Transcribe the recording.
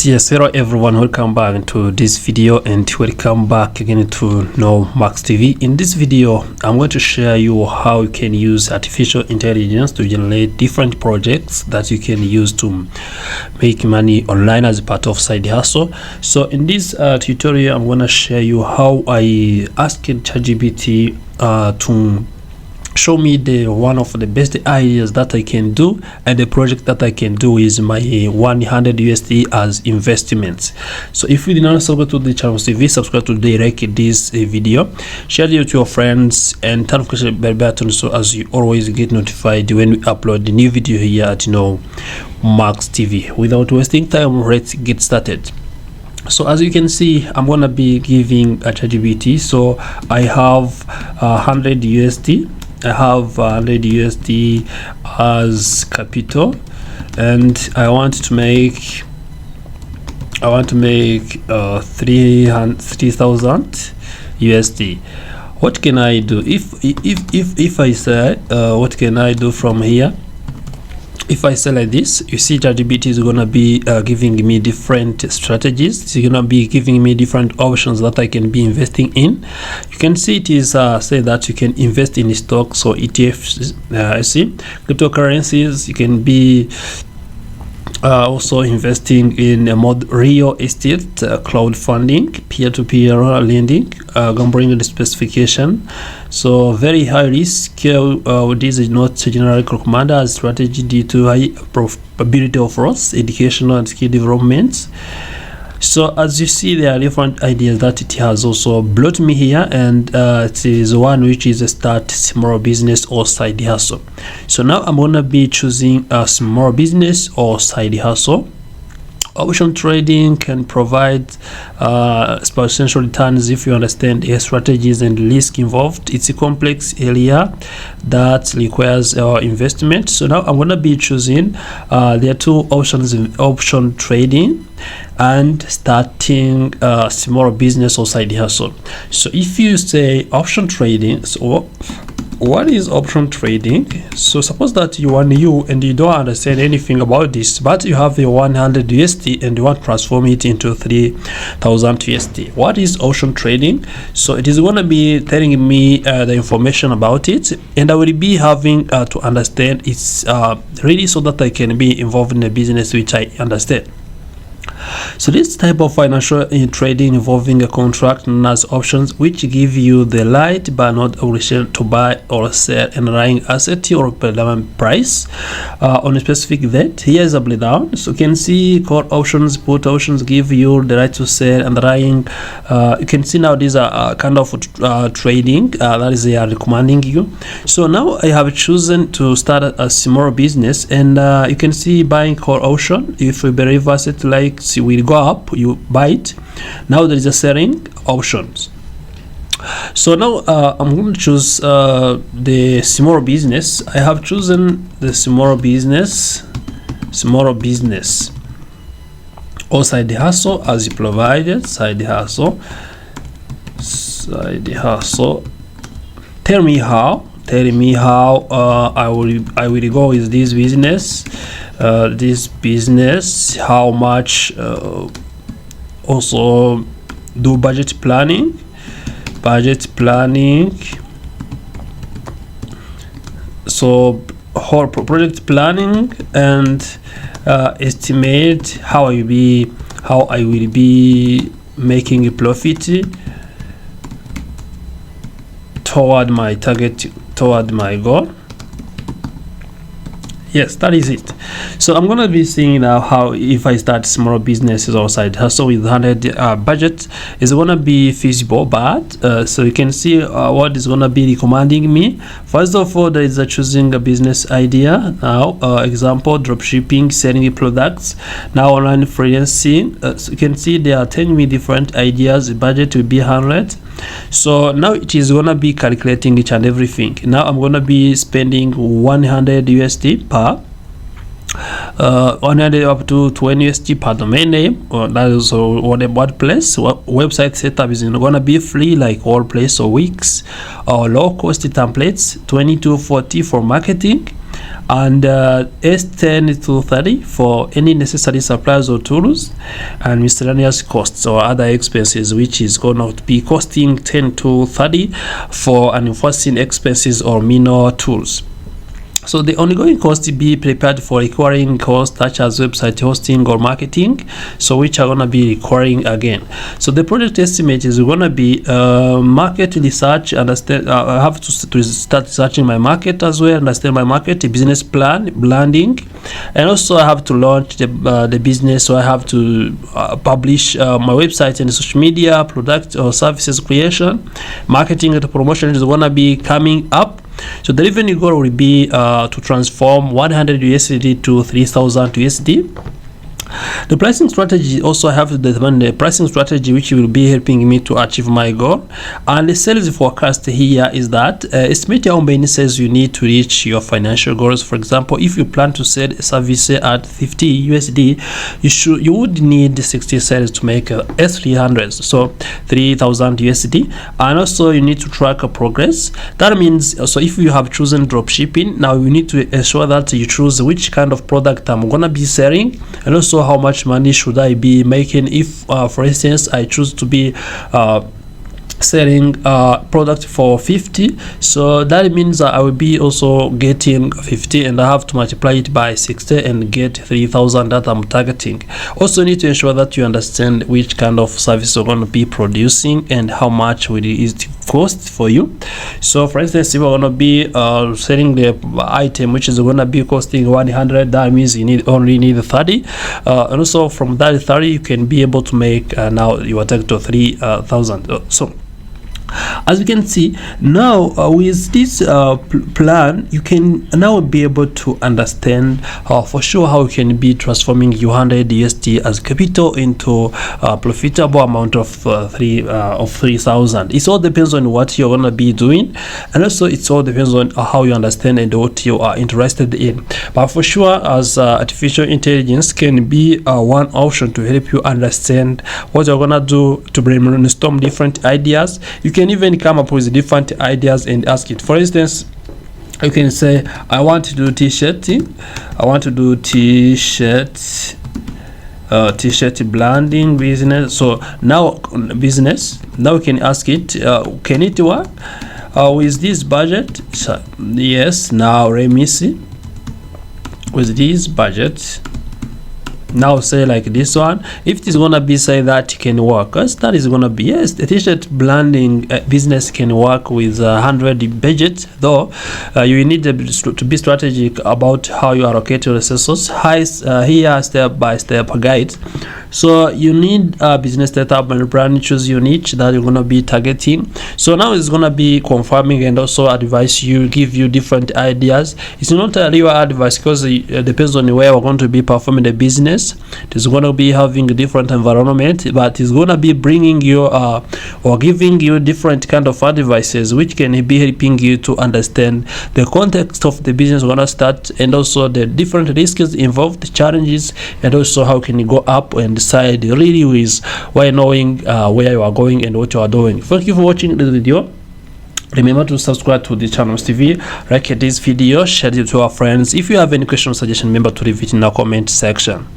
Yes, hello everyone, welcome back to this video and welcome back again to No Max TV. In this video I'm going to share you how you can use artificial intelligence to generate different projects that you can use to make money online as a part of side hustle. So in this tutorial I'm going to share you how I asked ChatGPT to show me the one of the best ideas that I can do, and the project that I can do is my 100 USD as investments. So if you did not subscribe to the channel TV, subscribe today, like this video, share it with your friends, and turn on the bell button so as you always get notified when we upload the new video here at Max TV. Without wasting time, let's get started. So as you can see, I'm gonna be giving a ChatGPT. So I have 100 USD. I have 100 USD as capital, and I want to make 3,000 USD. What can I do? If I say what can I do from here? If I say like this, you see ChatGPT is gonna be giving me different strategies. It's gonna be giving me different options that I can be investing in. You can see it is say that you can invest in stocks or ETFs. I see cryptocurrencies. You can be also investing in real estate, crowdfunding, peer-to-peer lending. Gonna bring the specification. So very high risk. This is not generally recommended as strategy due to high probability of loss, educational and skill developments. So as you see, there are different ideas that it has also brought me here, and it is one which is a start small business or side hustle. So now I'm gonna be choosing a small business or side hustle. Option trading can provide substantial returns if you understand the strategies and risk involved. It's a complex area that requires investment. So now I'm going to be choosing there are two options in option trading and starting a small business or side hustle. So if you say option trading, so what is option trading? So suppose that you are new and you don't understand anything about this, but you have your 100 USD and you want to transform it into 3,000 USD. What is option trading? So it is going to be telling me the information about it, and I will be having to understand it's really so that I can be involved in a business which I understand. So this type of financial trading involving a contract known as options, which give you the right but not obligation to buy or sell an underlying asset or price on a specific date. Here is a breakdown. So you can see call options, put options give you the right to sell underlying. You can see now these are kind of trading that is they are recommending you. So now I have chosen to start a small business, and you can see buying call option. If we believe asset like will go up, you buy it. Now there is a selling options. So now I'm going to choose the small business. I have chosen the small business or side hustle as you provided. Side hustle. Tell me how I will go with this business. How much? Also do budget planning. So whole project planning, and estimate how I will be making a profit toward my target, toward my goal. Yes, that is it. So I'm gonna be seeing now how if I start small businesses or side hustle with 100 budget is gonna be feasible. But so you can see what is gonna be recommending me. First of all, there is a choosing a business idea. Now example, dropshipping, selling products. Now online freelancing. So you can see they are telling me different ideas. The budget will be 100. So now it is gonna be calculating each and everything. Now I'm gonna be spending 100 USD per 100 up to 20 USD per domain name. That is what a WordPress website setup is gonna be free, like WordPress or Wix, or low cost templates. 20 to 40 for marketing. and S10 to 30 for any necessary supplies or tools, and miscellaneous costs or other expenses, which is going to be costing 10 to 30 for unforeseen expenses or minor tools. So the ongoing costs to be prepared for recurring costs such as website hosting or marketing, so which are going to be recurring again. So the project estimate is going to be market research. Understand, I have to start researching my market as well, understand my market, business plan, branding, and also I have to launch the business. So I have to publish my website and social media, product or services creation, marketing and promotion is going to be coming up. So the revenue goal will be to transform 100 USD to 3000 USD. The pricing strategy, also I have to determine the pricing strategy which will be helping me to achieve my goal. And the sales forecast here is that estimate how many sales you need to reach your financial goals. For example, if you plan to sell a service at 50 USD, you would need 60 sales to make S300, so 3000 USD. And also you need to track a progress. That means also if you have chosen drop shipping, now you need to ensure that you choose which kind of product I'm gonna be selling, and also how much money should I be making if for instance I choose to be selling product for 50, so that means I will be also getting 50 and I have to multiply it by 60 and get 3000 that I'm targeting. Also need to ensure that you understand which kind of service you're going to be producing and how much will it cost for you. So for instance, if we're going to be selling the item which is going to be costing 100, that means you only need 30, and also from that 30 you can be able to make now your target to 3000. So as you can see now, with this plan, you can now be able to understand for sure how you can be transforming your 100 USD as capital into a profitable amount of 3000. It all depends on what you're gonna be doing, and also it all depends on how you understand and what you are interested in. But for sure, as artificial intelligence can be one option to help you understand what you're gonna do, to brainstorm different ideas. You can even come up with different ideas and ask it. For instance, you can say I want to do t-shirt, I want to do t-shirt branding business. So now business, now you can ask it, can it work with this budget? So yes, now let me see, with this budget. Now say like this one, if it is gonna be say that can work, because that is gonna be yes, the t-shirt branding business can work with 100 budget, though you need to be strategic about how you allocate your resources. Here step by step guide. So you need a business setup and brand, choose your niche that you're gonna be targeting. So now it's gonna be confirming and also advise you, give you different ideas. It's not a real advice because it depends on where we're going to be performing the business. It is going to be having a different environment, but it's going to be bringing you or giving you different kind of advices which can be helping you to understand the context of the business you're going to start, and also the different risks involved, the challenges, and also how can you go up and decide really with while knowing where you are going and what you are doing. Thank you for watching this video. Remember to subscribe to the channel TV, like this video, share it to our friends. If you have any question or suggestion, remember to leave it in the comment section.